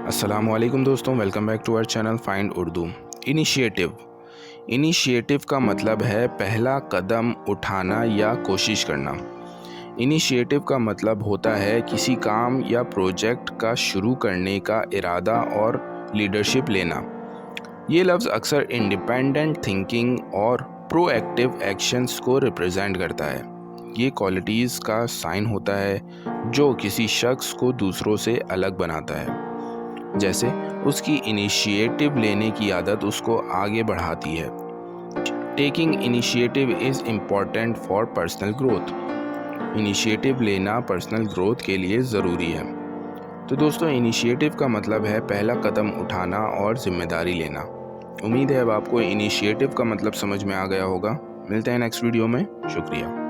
अस्सलामुअलैकुम दोस्तों, welcome back to our channel find Urdu. Initiative का मतलब है पहला कदम उठाना या कोशिश करना। इनिशिएटिव का मतलब होता है किसी काम या प्रोजेक्ट का शुरू करने का इरादा और लीडरशिप लेना। ये लफ्ज़ अक्सर इंडिपेंडेंट थिंकिंग और प्रोएक्टिव एक्शंस को रिप्रेजेंट करता है। ये क्वालिटीज़ का साइन होता है जो किसी शख्स को दूसरों से अलग बनाता है, जैसे उसकी इनिशिएटिव लेने की आदत उसको आगे बढ़ाती है। Taking initiative is important for personal growth. Initiative लेना पर्सनल ग्रोथ के लिए ज़रूरी है। तो दोस्तों, इनिशिएटिव का मतलब है पहला कदम उठाना और जिम्मेदारी लेना। उम्मीद है अब आपको इनिशिएटिव का मतलब समझ में आ गया होगा। मिलते हैं नेक्स्ट वीडियो में। शुक्रिया।